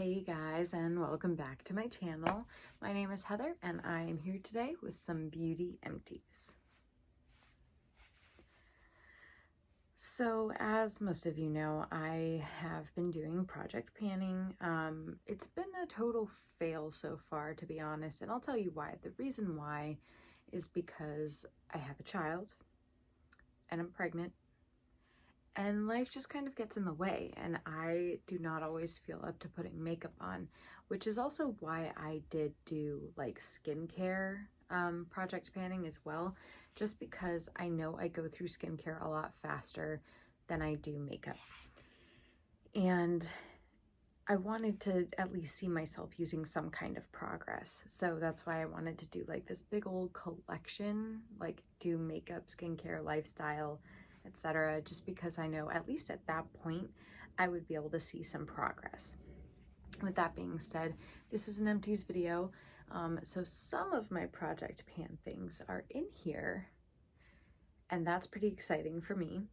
Hey guys, and welcome back to my channel. My name is Heather and I am here today with some beauty empties. So as most of you know, I have been doing project panning. It's been a total fail so far, to be honest, and I'll tell you why. The reason why is because I have a child and I'm pregnant. And life just kind of gets in the way, and I do not always feel up to putting makeup on, which is also why I did do like skincare project panning as well, just because I know I go through skincare a lot faster than I do makeup. And I wanted to at least see myself using some kind of progress. So that's why I wanted to do like this big old collection, like do makeup, skincare, lifestyle, etc., just because I know at least at that point I would be able to see some progress. With that being said, this is an empties video, so some of my project pan things are in here, and that's pretty exciting for me.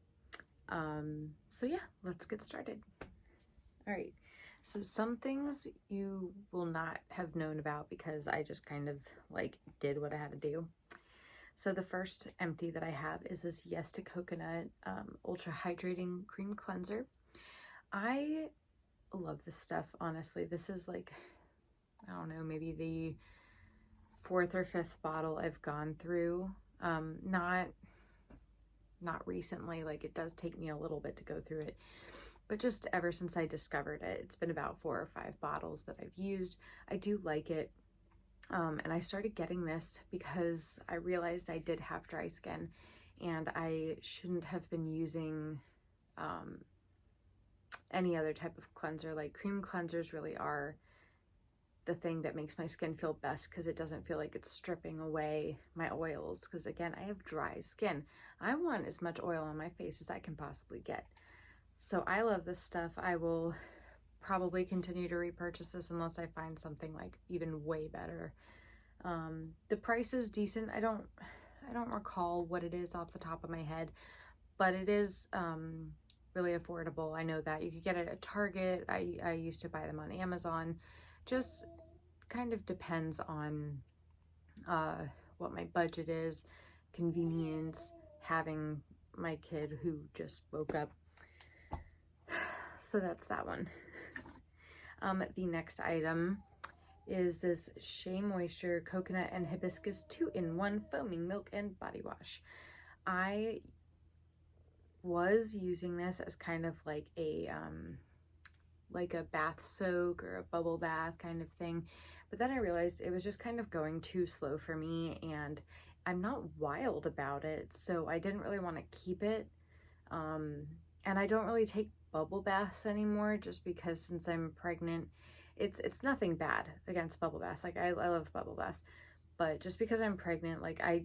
So yeah, let's get started. All right, so some things you will not have known about because I just kind of like did what I had to do. So the first empty that I have is this Yes to Coconut Ultra Hydrating Cream Cleanser. I love this stuff, honestly. This is like, I don't know, maybe the 4th or 5th bottle I've gone through. Not recently, like it does take me a little bit to go through it, but just ever since I discovered it, it's been about 4 or 5 bottles that I've used. I do like it. And I started getting this because I realized I did have dry skin and I shouldn't have been using any other type of cleanser. Like cream cleansers really are the thing that makes my skin feel best because it doesn't feel like it's stripping away my oils, because again, I have dry skin. I want as much oil on my face as I can possibly get. So I love this stuff. I will probably continue to repurchase this unless I find something like even way better. The price is decent. I don't recall what it is off the top of my head, but it is really affordable. I know that you could get it at Target. I used to buy them on Amazon. Just kind of depends on what my budget is, convenience, having my kid who just woke up. So that's that one. The next item is this Shea Moisture Coconut and Hibiscus 2-in-1 Foaming Milk and Body Wash. I was using this as kind of like a bath soak or a bubble bath kind of thing, but then I realized it was just kind of going too slow for me, and I'm not wild about it, so I didn't really want to keep it. And I don't really take bubble baths anymore, just because since I'm pregnant, it's nothing bad against bubble baths. Like I love bubble baths, but just because I'm pregnant, like I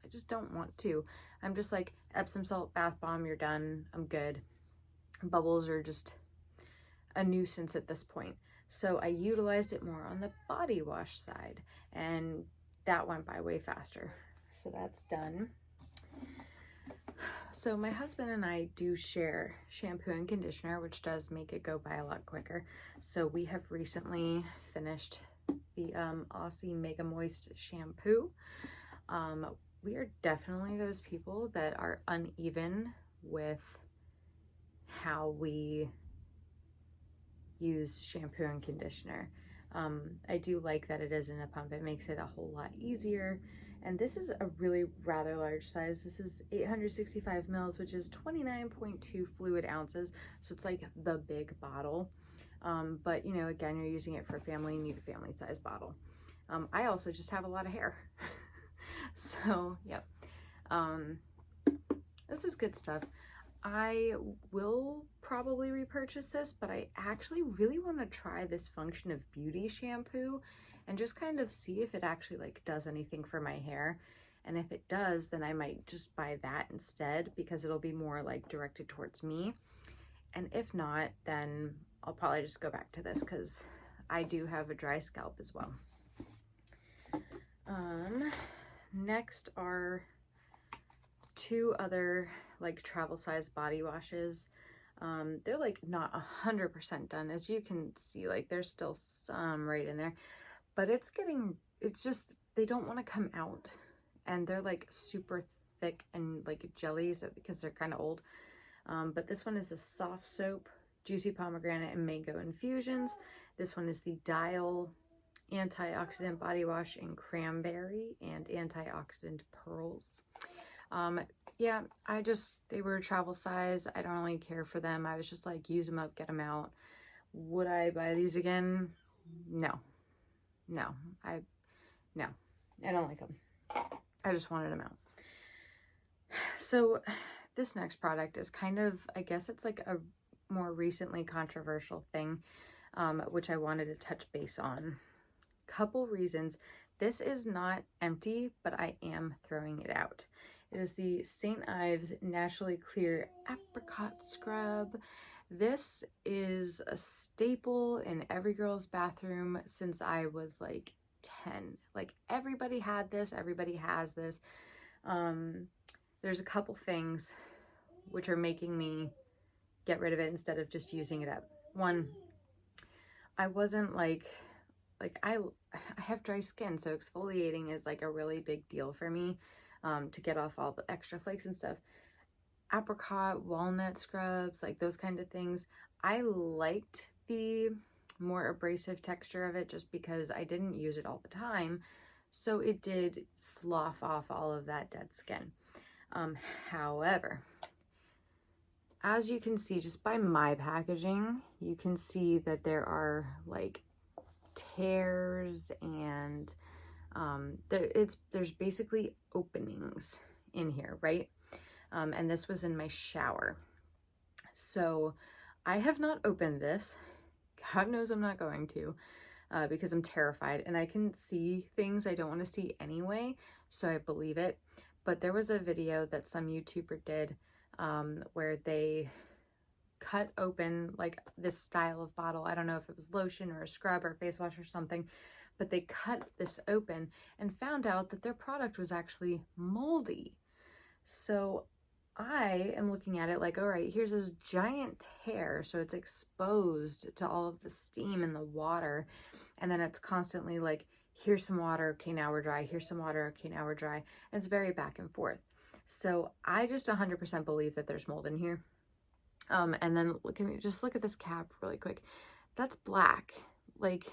just don't want to. I'm just like, Epsom salt bath bomb, you're done, I'm good. Bubbles are just a nuisance at this point. So I utilized it more on the body wash side, and that went by way faster. So that's done. So my husband and I do share shampoo and conditioner, which does make it go by a lot quicker. So we have recently finished the Aussie Mega Moist shampoo. We are definitely those people that are uneven with how we use shampoo and conditioner. I do like that it is in a pump. It makes it a whole lot easier. And this is a really rather large size. This is 865 mils, which is 29.2 fluid ounces. So it's like the big bottle. But you know, again, you're using it for a family, you need a family size bottle. I also just have a lot of hair. So, yep. This is good stuff. I will probably repurchase this, but I actually really want to try this Function of Beauty shampoo and just kind of see if it actually like does anything for my hair. And if it does, then I might just buy that instead, because it'll be more like directed towards me. And if not, then I'll probably just go back to this because I do have a dry scalp as well. Next are 2 other like travel size body washes. They're like not 100% done. As you can see, like there's still some right in there, but it's just, they don't want to come out, and they're like super thick and like jellies because they're kind of old. But this one is a soft soap, juicy pomegranate and mango infusions. This one is the Dial antioxidant body wash in cranberry and antioxidant pearls. Yeah, they were travel size. I don't really care for them. I was just like, use them up, get them out. Would I buy these again? No. I don't like them. I just wanted them out. So this next product is kind of, I guess it's like a more recently controversial thing, which I wanted to touch base on. Couple reasons. This is not empty, but I am throwing it out. It is the St. Ives Naturally Clear Apricot Scrub. This is a staple in every girl's bathroom since I was like 10. Like everybody had this, everybody has this. There's a couple things which are making me get rid of it instead of just using it up. One, I wasn't like I have dry skin, so exfoliating is like a really big deal for me, to get off all the extra flakes and stuff. Apricot, walnut scrubs, like those kind of things. I liked the more abrasive texture of it just because I didn't use it all the time. So it did slough off all of that dead skin. However, as you can see just by my packaging, you can see that there are like tears and there's basically openings in here, right? And this was in my shower. So I have not opened this. God knows I'm not going to, because I'm terrified and I can see things I don't want to see anyway, so I believe it. But there was a video that some YouTuber did, where they cut open like this style of bottle. I don't know if it was lotion or a scrub or face wash or something, but they cut this open and found out that their product was actually moldy. So I am looking at it like, all right, here's this giant tear, so it's exposed to all of the steam in the water, and then it's constantly like, here's some water, okay, now we're dry, here's some water, okay, now we're dry, and it's very back and forth. So I just 100% believe that there's mold in here. And then just look at this cap really quick. That's black. Like,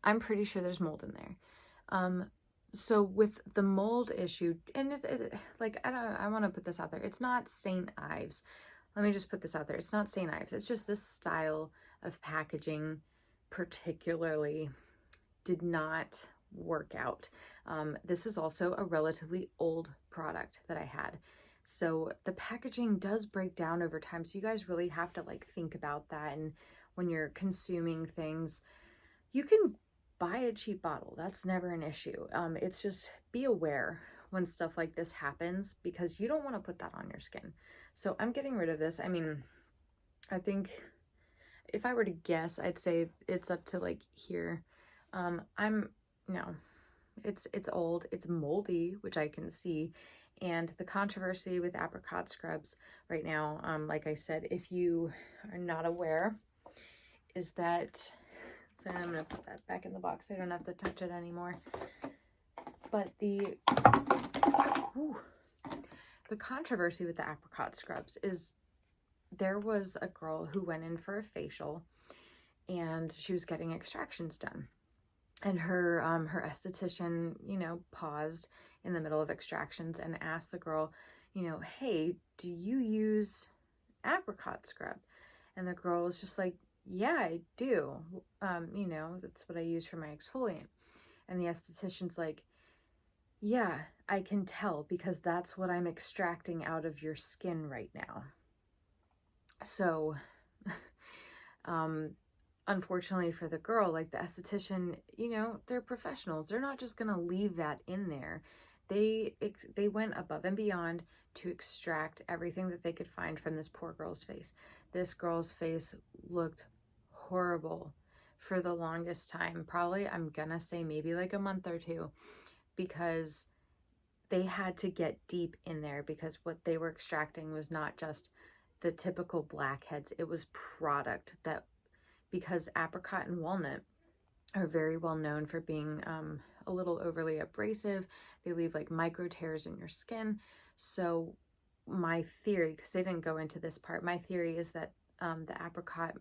I'm pretty sure there's mold in there. So with the mold issue, and like, I want to put this out there. It's not St. Ives. Let me just put this out there. It's not St. Ives. It's just this style of packaging particularly did not work out. This is also a relatively old product that I had. So the packaging does break down over time. So you guys really have to like think about that. And when you're consuming things, you can buy a cheap bottle. That's never an issue. It's just be aware when stuff like this happens, because you don't want to put that on your skin. So I'm getting rid of this. I mean, I think if I were to guess, I'd say it's up to like here. No, it's old, it's moldy, which I can see. And the controversy with apricot scrubs right now, like I said, if you are not aware, is that, so I'm going to put that back in the box so I don't have to touch it anymore. But the controversy with the apricot scrubs is there was a girl who went in for a facial and she was getting extractions done. And her esthetician, you know, paused in the middle of extractions and asked the girl, you know, hey, do you use apricot scrub? And the girl was just like, yeah, I do. You know, that's what I use for my exfoliant. And the esthetician's like, yeah, I can tell because that's what I'm extracting out of your skin right now. So, unfortunately for the girl, like the esthetician, you know, they're professionals. They're not just going to leave that in there. They went above and beyond to extract everything that they could find from this poor girl's face. This girl's face looked horrible for the longest time. Probably, I'm going to say maybe like a month or two, because they had to get deep in there because what they were extracting was not just the typical blackheads. It was product that, because apricot and walnut are very well known for being a little overly abrasive. They leave like micro tears in your skin. So my theory, because they didn't go into this part, my theory is that the apricot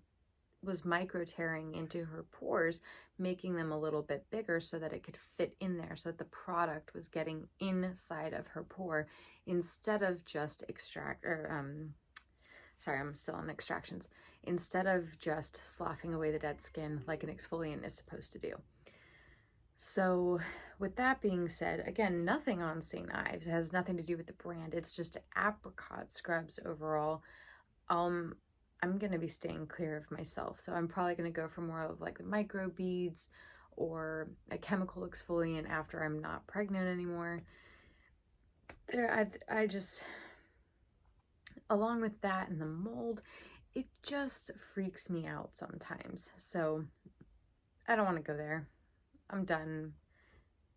was micro tearing into her pores, making them a little bit bigger so that it could fit in there, so that the product was getting inside of her pore instead of just sorry, I'm still on extractions, instead of just sloughing away the dead skin like an exfoliant is supposed to do. So with that being said, again, nothing on St. Ives. It has nothing to do with the brand. It's just Apricot Scrubs overall. I'm going to be staying clear of myself. So I'm probably going to go for more of like the micro beads or a chemical exfoliant after I'm not pregnant anymore. I just, along with that and the mold, it just freaks me out sometimes. So I don't want to go there. I'm done.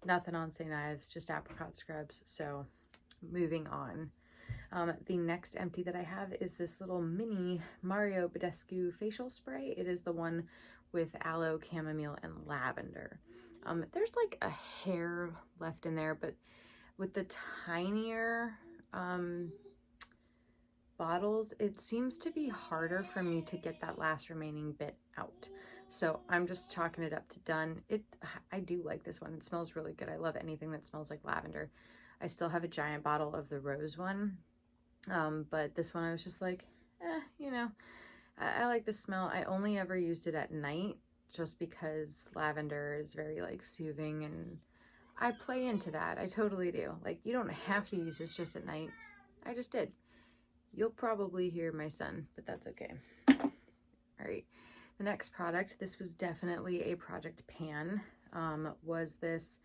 Nothing on St. Ives, just Apricot Scrubs. So moving on. The next empty that I have is this little mini Mario Badescu facial spray. It is the one with aloe, chamomile, and lavender. There's like a hair left in there, but with the tinier bottles, it seems to be harder for me to get that last remaining bit out. So I'm just chalking it up to done. I do like this one. It smells really good. I love anything that smells like lavender. I still have a giant bottle of the rose one. But this one I was just like, you know, I like the smell. I only ever used it at night just because lavender is very like soothing, and I play into that. I totally do. Like, you don't have to use this just at night. I just did. You'll probably hear my son, but that's okay. All right. The next product, this was definitely a project pan, was this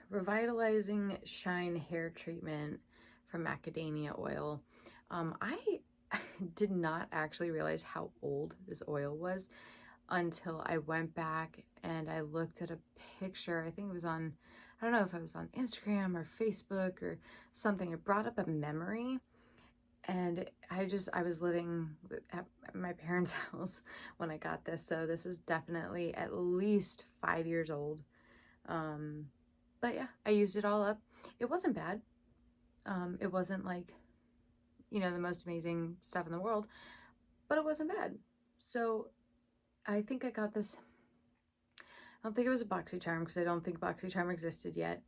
Revitalizing Shine Hair Treatment from Macadamia Oil. I did not actually realize how old this oil was until I went back and I looked at a picture. I think it was on, I don't know if it was on Instagram or Facebook or something. It brought up a memory, and I was living at my parents' house when I got this. So this is definitely at least 5 years old. But yeah, I used it all up. It wasn't bad. It wasn't like, you know, the most amazing stuff in the world, but it wasn't bad. So I think I got this. I don't think it was a BoxyCharm because I don't think BoxyCharm existed yet.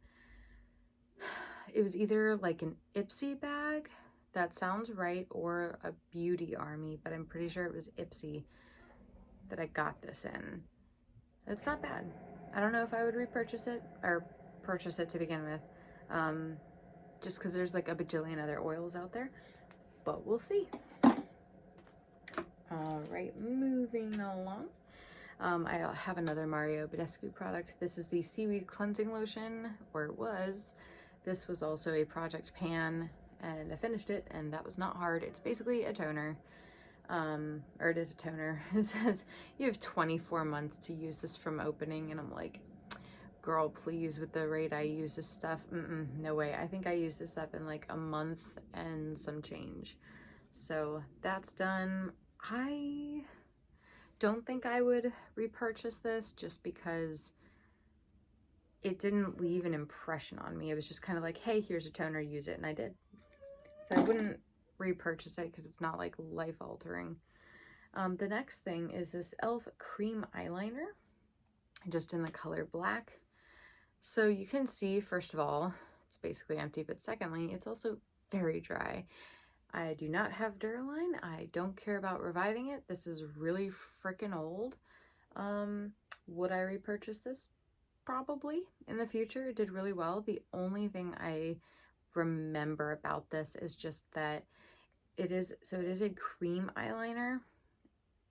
It was either like an Ipsy bag, that sounds right, or a Beauty Army, but I'm pretty sure it was Ipsy that I got this in. It's not bad. I don't know if I would repurchase it or purchase it to begin with. Just because there's like a bajillion other oils out there, but we'll see. All right, moving along. I have another Mario Badescu product. This is the Seaweed Cleansing Lotion, or it was. This was also a project pan, and I finished it, and that was not hard. It's basically a toner, or it is a toner. It says you have 24 months to use this from opening, and I'm like, girl, please, with the rate I use this stuff, no way. I think I used this up in like a month and some change. So that's done. I don't think I would repurchase this just because it didn't leave an impression on me. It was just kind of like, hey, here's a toner, use it, and I did. So I wouldn't repurchase it because it's not like life altering. The next thing is this e.l.f. cream eyeliner, just in the color black. So you can see, first of all, it's basically empty, but secondly, it's also very dry. I do not have Duraline. I don't care about reviving it. This is really freaking old. Would I repurchase this? Probably in the future. It did really well. The only thing I remember about this is just that it is a cream eyeliner,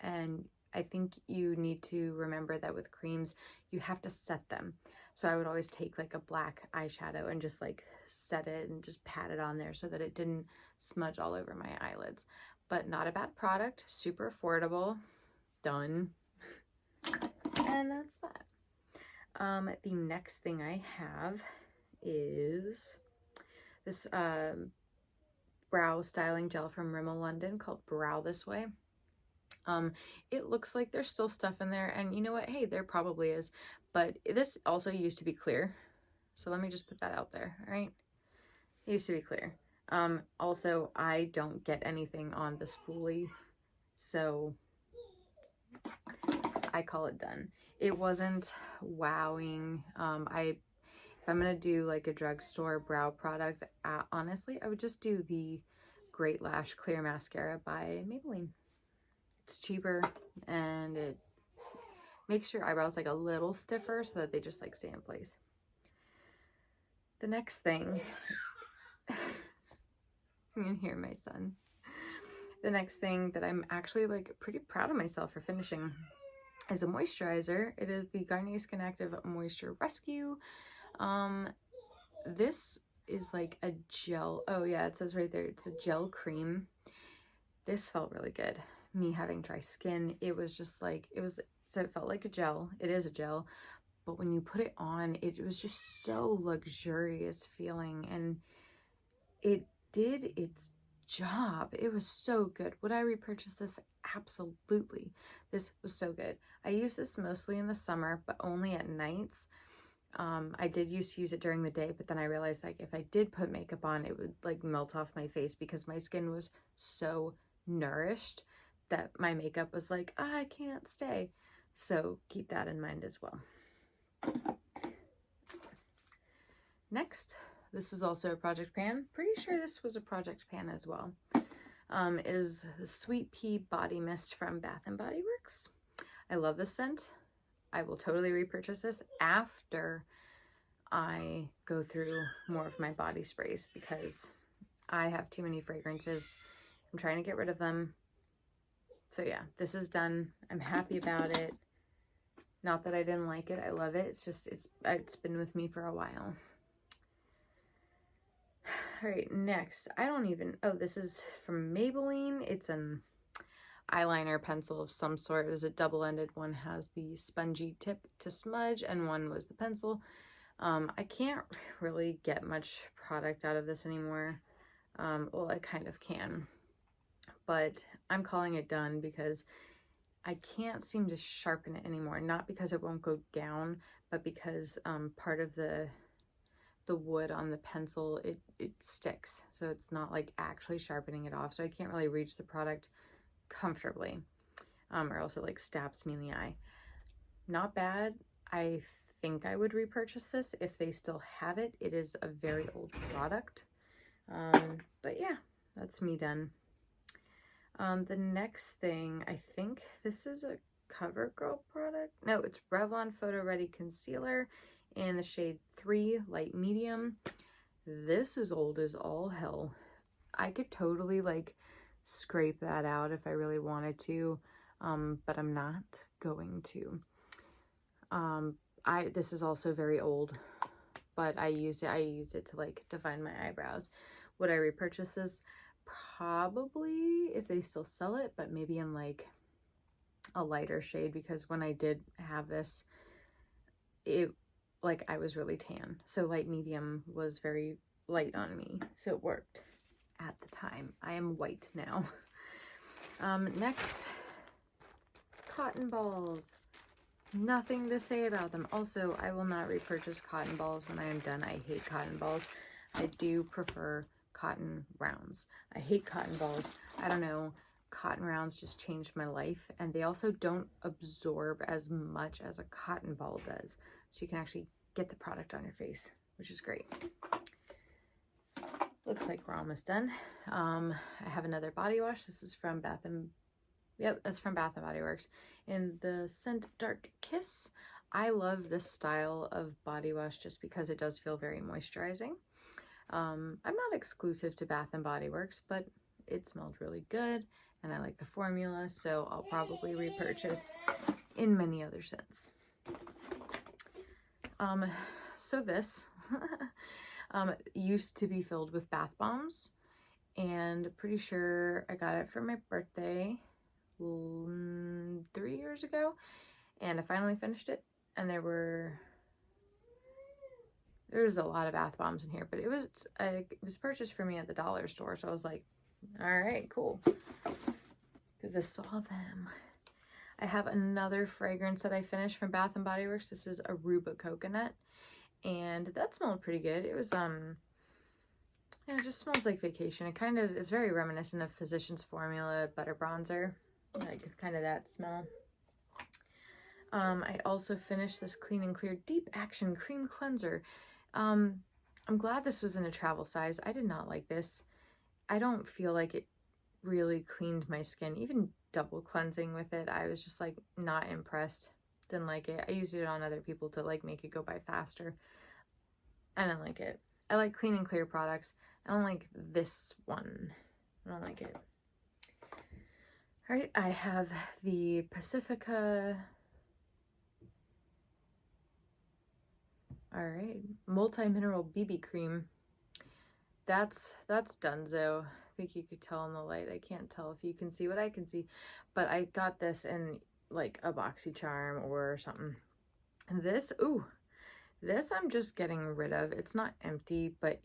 and I think you need to remember that with creams, you have to set them. So I would always take like a black eyeshadow and just like set it and just pat it on there so that it didn't smudge all over my eyelids. But not a bad product, super affordable, done. And that's that. The next thing I have is this brow styling gel from Rimmel London called Brow This Way. It looks like there's still stuff in there, and you know what? Hey, there probably is, but this also used to be clear. So let me just put that out there, all right? It used to be clear. Also, I don't get anything on the spoolie, so I call it done. It wasn't wowing. If I'm gonna do like a drugstore brow product, honestly, I would just do the Great Lash Clear Mascara by Maybelline. It's cheaper and it makes your eyebrows like a little stiffer so that they just like stay in place. The next thing, you can hear my son. The next thing that I'm actually like pretty proud of myself for finishing is a moisturizer. It is the Garnier Skin Active Moisture Rescue. This is like a gel. Oh yeah, it says right there, it's a gel cream. This felt really good. Me having dry skin, it was just like, so it felt like a gel. It is a gel, but when you put it on, it was just so luxurious feeling, and it did its job. It was so good. Would I repurchase this? Absolutely. This was so good. I use this mostly in the summer, but only at nights. I did used to use it during the day, but then I realized like if I did put makeup on, it would like melt off my face because my skin was so nourished that my makeup was like, I can't stay. So keep that in mind as well. Next, this was also a project pan. Pretty sure this was a project pan as well. Is the Sweet Pea Body Mist from Bath and Body Works. I love this scent. I will totally repurchase this after I go through more of my body sprays because I have too many fragrances. I'm trying to get rid of them. So yeah, this is done. I'm happy about it. Not that I didn't like it. I love it. It's just, it's been with me for a while. All right, next, oh, this is from Maybelline. It's an eyeliner pencil of some sort. It was a double-ended one, has the spongy tip to smudge, and one was the pencil. I can't really get much product out of this anymore. Well, I kind of can, but I'm calling it done because I can't seem to sharpen it anymore. Not because it won't go down, but because part of the wood on the pencil, it sticks. So it's not like actually sharpening it off. So I can't really reach the product comfortably, or else it like stabs me in the eye. Not bad. I think I would repurchase this if they still have it. It is a very old product. But yeah, that's me done. The next thing, I think this is a CoverGirl product. No, it's Revlon Photo Ready Concealer in the shade 3 Light Medium. This is old as all hell. I could totally like scrape that out if I really wanted to, but I'm not going to. This is also very old, but I used it to like define my eyebrows. Would I repurchase this? Probably, if they still sell it, but maybe in like a lighter shade, because when I did have this, it like I was really tan, so light medium was very light on me, so it worked at the time. I am white now. Next, cotton balls. Nothing to say about them. Also, I will not repurchase cotton balls when I am done. I hate cotton balls. I do prefer cotton rounds. I hate cotton balls. I don't know. Cotton rounds just changed my life, and they also don't absorb as much as a cotton ball does. So you can actually get the product on your face, which is great. Looks like we're almost done. I have another body wash. This is from Bath and Body Works in the scent Dark Kiss. I love this style of body wash just because it does feel very moisturizing. I'm not exclusive to Bath and Body Works, but it smelled really good and I like the formula, so I'll probably repurchase in many other scents. So this used to be filled with bath bombs, and pretty sure I got it for my birthday 3 years ago, and I finally finished it, and there were there's a lot of bath bombs in here, but it was purchased for me at the dollar store, so I was like, all right, cool, because I saw them. I have another fragrance that I finished from Bath and Body Works. This is Aruba Coconut, and that smelled pretty good. It was yeah, it just smells like vacation. It kind of is very reminiscent of Physicians Formula Butter Bronzer, like kind of that smell. I also finished this Clean and Clear Deep Action Cream Cleanser. I'm glad this was in a travel size. I did not like this. I don't feel like it really cleaned my skin. Even double cleansing with it, I was just like not impressed. Didn't like it. I used it on other people to like make it go by faster. I didn't like it. I like Clean and Clear products. I don't like this one. I don't like it. All right, I have the Pacifica, all right, multi-mineral BB cream. That's Dunzo. I think you could tell in the light. I can't tell if you can see what I can see, but I got this in like a BoxyCharm or something. And this, ooh, this I'm just getting rid of. It's not empty, but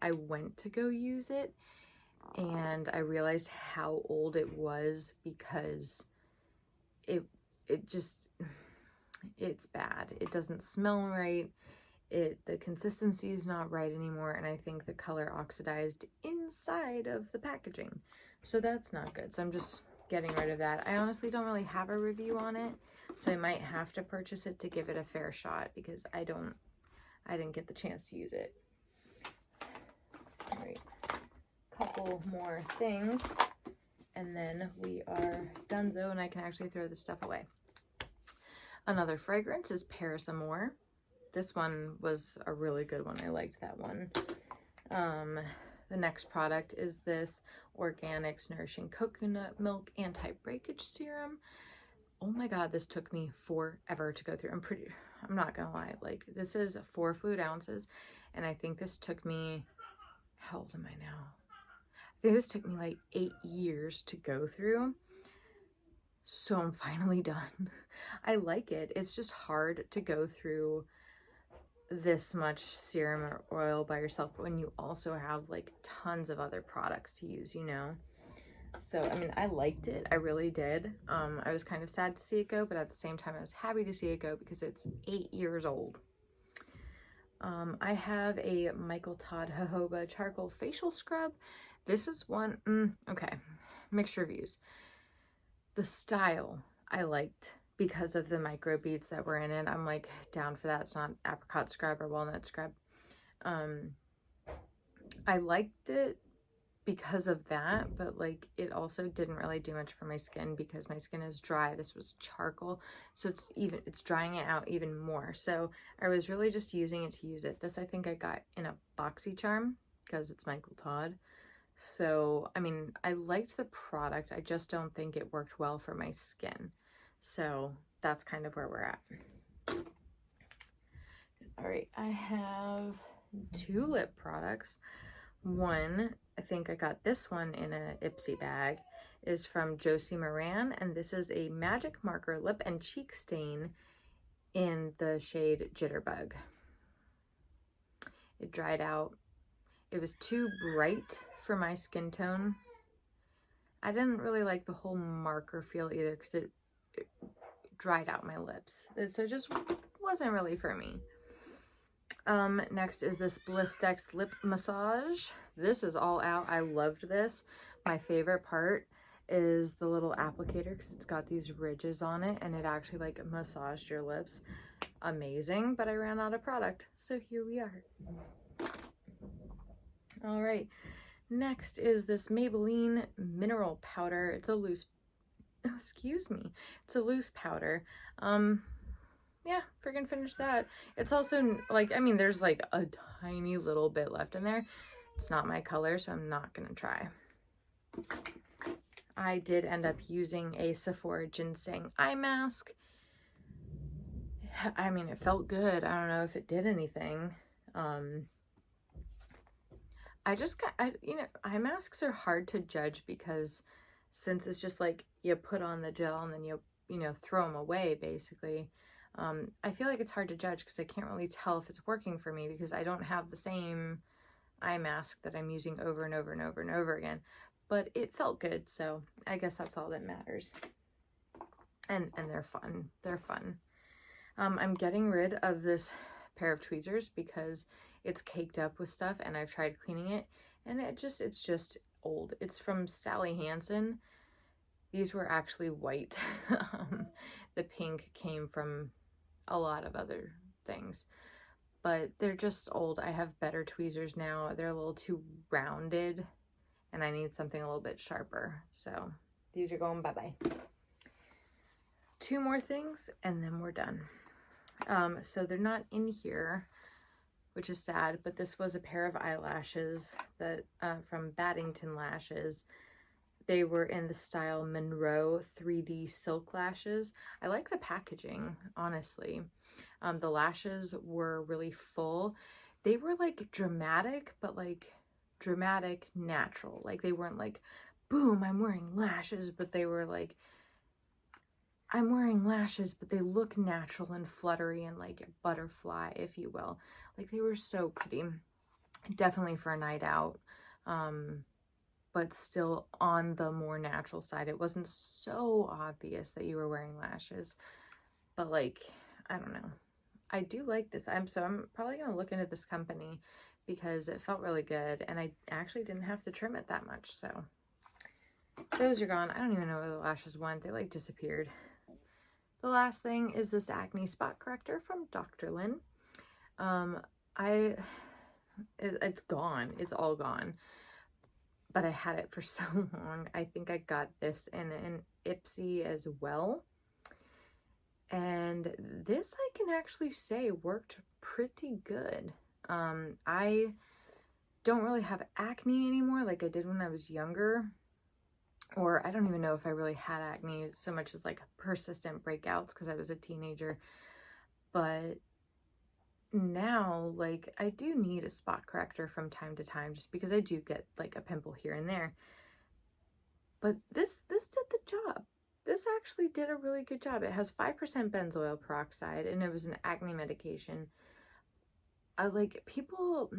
I went to go use it and I realized how old it was because it's bad. It doesn't smell right. The consistency is not right anymore, and I think the color oxidized inside of the packaging. So that's not good. So I'm just getting rid of that. I honestly don't really have a review on it, so I might have to purchase it to give it a fair shot because I didn't get the chance to use it. All right, couple more things, and then we are donezo, and I can actually throw this stuff away. Another fragrance is Paris Amour. This one was a really good one. I liked that one. The next product is this Organics Nourishing Coconut Milk Anti-Breakage Serum. Oh my god, this took me forever to go through. I'm not gonna lie, like this is 4 fluid ounces, and I think this took me, how old am I now? I think this took me like 8 years to go through. So I'm finally done. I like it. It's just hard to go through this much serum or oil by yourself when you also have like tons of other products to use, you know? So, I mean, I liked it. I really did. I was kind of sad to see it go, but at the same time, I was happy to see it go because it's 8 years old. I have a Michael Todd Jojoba Charcoal Facial Scrub. This is one, okay, mixed reviews. The style I liked because of the micro beads that were in it. I'm like down for that. It's not Apricot Scrub or Walnut Scrub. I liked it because of that, but like it also didn't really do much for my skin because my skin is dry. This was charcoal, so it's drying it out even more. So I was really just using it to use it. This I think I got in a BoxyCharm because it's Michael Todd. So, I mean, I liked the product. I just don't think it worked well for my skin. So that's kind of where we're at. All right, I have 2 lip products. One, I think I got this one in a Ipsy bag, is from Josie Maran, and this is a Magic Marker Lip and Cheek Stain in the shade Jitterbug. It dried out. It was too bright for my skin tone. I didn't really like the whole marker feel either because it dried out my lips. So it just wasn't really for me. Next is this Blistex Lip Massage. This is all out. I loved this. My favorite part is the little applicator because it's got these ridges on it and it actually like massaged your lips. Amazing, but I ran out of product. So here we are. All right. Next is this Maybelline Mineral Powder. It's a loose, oh, excuse me. It's a loose powder. Yeah, freaking finished that. It's also like, I mean, there's like a tiny little bit left in there. It's not my color, so I'm not gonna try. I did end up using a Sephora Ginseng eye mask. I mean, it felt good. I don't know if it did anything. You know, eye masks are hard to judge because since it's just like you put on the gel and then you know, throw them away basically. I feel like it's hard to judge because I can't really tell if it's working for me because I don't have the same eye mask that I'm using over and over and over and over again. But it felt good, so I guess that's all that matters. And they're fun. They're fun. I'm getting rid of this pair of tweezers because it's caked up with stuff and I've tried cleaning it and it's just old. It's from Sally Hansen. These were actually white. The pink came from a lot of other things, but they're just old. I have better tweezers now. They're a little too rounded and I need something a little bit sharper. So these are going bye-bye. 2 more things and then we're done. So they're not in here, which is sad, but this was a pair of eyelashes that from Baddington Lashes. They were in the style Monroe 3D silk lashes. I like the packaging, honestly. The lashes were really full. They were like dramatic, but like dramatic natural. Like they weren't like, boom, I'm wearing lashes, but they were like, I'm wearing lashes, but they look natural and fluttery and like a butterfly, if you will. Like they were so pretty. Definitely for a night out. But still on the more natural side. It wasn't so obvious that you were wearing lashes, but like, I don't know. I do like this. I'm probably going to look into this company because it felt really good and I actually didn't have to trim it that much. So those are gone. I don't even know where the lashes went. They like disappeared. The last thing is this acne spot corrector from Dr. Lin. It's gone. It's all gone. But I had it for so long. I think I got this in an Ipsy as well. And this I can actually say worked pretty good. I don't really have acne anymore like I did when I was younger. Or I don't even know if I really had acne so much as like persistent breakouts because I was a teenager. But now, like, I do need a spot corrector from time to time just because I do get like a pimple here and there. But this did the job. This actually did a really good job. It has 5% benzoyl peroxide and it was an acne medication. People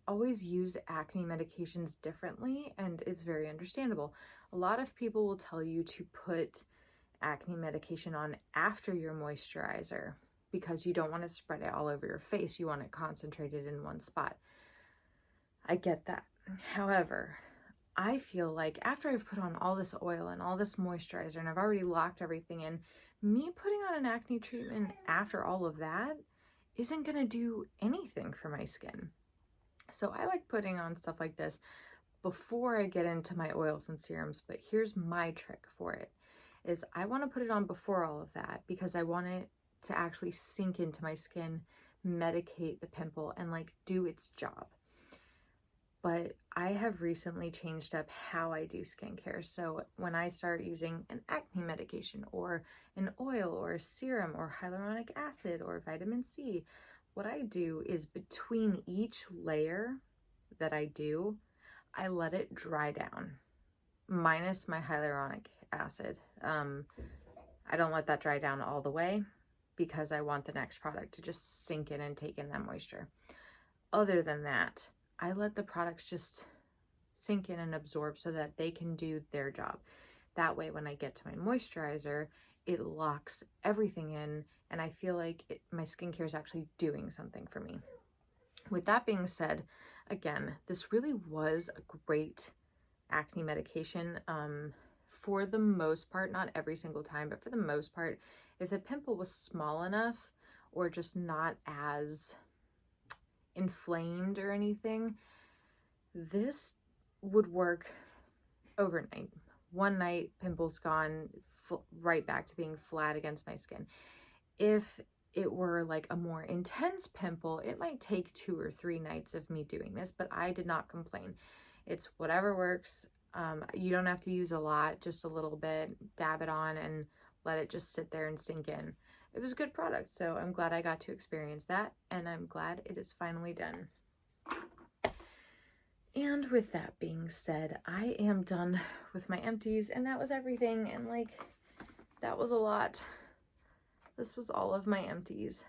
always use acne medications differently and it's very understandable. A lot of people will tell you to put acne medication on after your moisturizer because you don't want to spread it all over your face. You want it concentrated in one spot. I get that. However, I feel like after I've put on all this oil and all this moisturizer and I've already locked everything in, me putting on an acne treatment after all of that isn't going to do anything for my skin. So I like putting on stuff like this before I get into my oils and serums, but here's my trick for it, is I want to put it on before all of that because I want it to actually sink into my skin, medicate the pimple, and like do its job. But I have recently changed up how I do skincare. So when I start using an acne medication or an oil or a serum or hyaluronic acid or vitamin C, what I do is between each layer that I do, I let it dry down, minus my hyaluronic acid. I don't let that dry down all the way because I want the next product to just sink in and take in that moisture. Other than that, I let the products just sink in and absorb so that they can do their job. That way, when I get to my moisturizer, it locks everything in and I feel like my skincare is actually doing something for me. With that being said, again, this really was a great acne medication. For the most part, not every single time, but for the most part, if the pimple was small enough or just not as inflamed or anything, this would work overnight. One night, pimples gone, right back to being flat against my skin. If it were like a more intense pimple, it might take 2 or 3 nights of me doing this, but I did not complain. It's whatever works. You don't have to use a lot, just a little bit, dab it on and let it just sit there and sink in. It was a good product, so I'm glad I got to experience that, and I'm glad it is finally done. And with that being said, I am done with my empties, and that was everything, and like, that was a lot. this was all of my empties,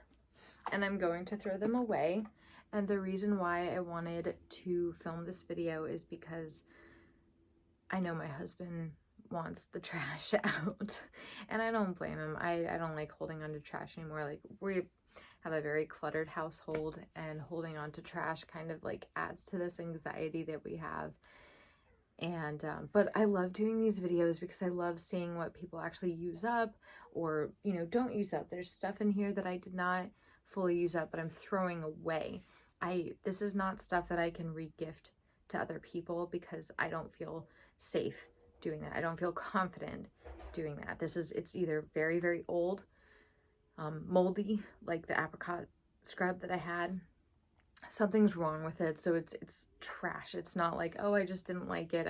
and I'm going to throw them away. And the reason why I wanted to film this video is because I know my husband wants the trash out, and I don't blame him. I don't like holding on to trash anymore. Like, we have a very cluttered household, and holding on to trash kind of like adds to this anxiety that we have. And but I love doing these videos because I love seeing what people actually use up, or, you know, don't use up. There's stuff in here that I did not fully use up, but I'm throwing away. This is not stuff that I can re-gift to other people because I don't feel safe doing that. I don't feel confident doing that. It's either very, very old, moldy, like the Apricot Scrub that I had. Something's wrong with it, so it's trash. It's not like, oh, I just didn't like it.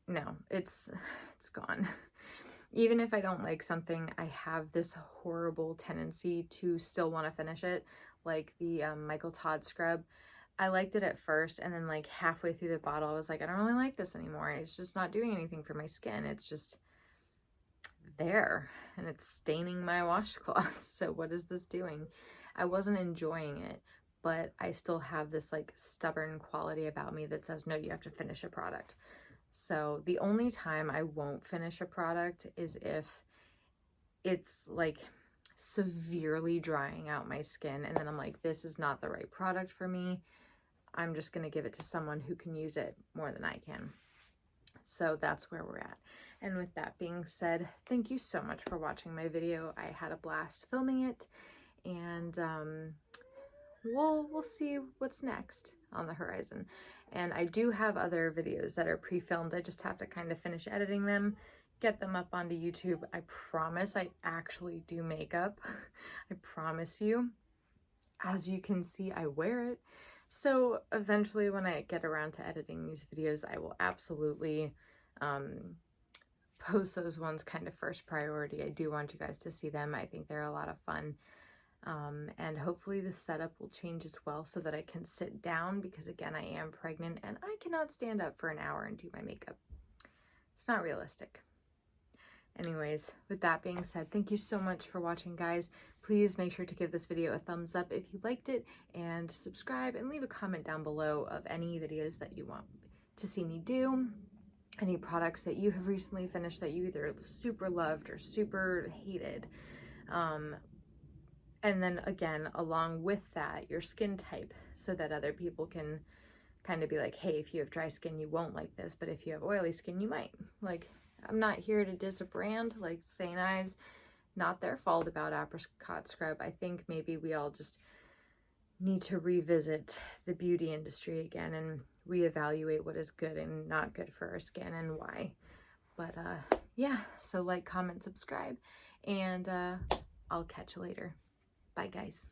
No, it's gone. Even if I don't like something, I have this horrible tendency to still want to finish it. Like the Todd scrub. I liked it at first, and then like halfway through the bottle, I was like, I don't really like this anymore. It's just not doing anything for my skin. It's just there, and it's staining my washcloth. So what is this doing? I wasn't enjoying it, but I still have this like stubborn quality about me that says, no, you have to finish a product. So the only time I won't finish a product is if it's like severely drying out my skin, and then I'm like, this is not the right product for me. I'm just going to give it to someone who can use it more than I can. So that's where we're at. And with that being said, thank you so much for watching my video. I had a blast filming it, and we'll see what's next on the horizon. And I do have other videos that are pre-filmed. I just have to kind of finish editing them, get them up onto YouTube. I promise I actually do makeup. I promise you. As you can see, I wear it. So eventually when I get around to editing these videos, I will absolutely post those ones kind of first priority. I do want you guys to see them. I think they're a lot of fun. And hopefully the setup will change as well so that I can sit down, because again, I am pregnant and I cannot stand up for an hour and do my makeup. It's not realistic. Anyways, with that being said, thank you so much for watching, guys. Please make sure to give this video a thumbs up if you liked it, and subscribe, and leave a comment down below of any videos that you want to see me do, any products that you have recently finished that you either super loved or super hated. And then again, along with that, your skin type, so that other people can kind of be like, hey, if you have dry skin, you won't like this, but if you have oily skin, you might. Like, I'm not here to diss a brand like St. Ives. Not their fault about Apricot Scrub. I think maybe we all just need to revisit the beauty industry again and reevaluate what is good and not good for our skin and why. But yeah, so like, comment, subscribe, and I'll catch you later. Bye, guys.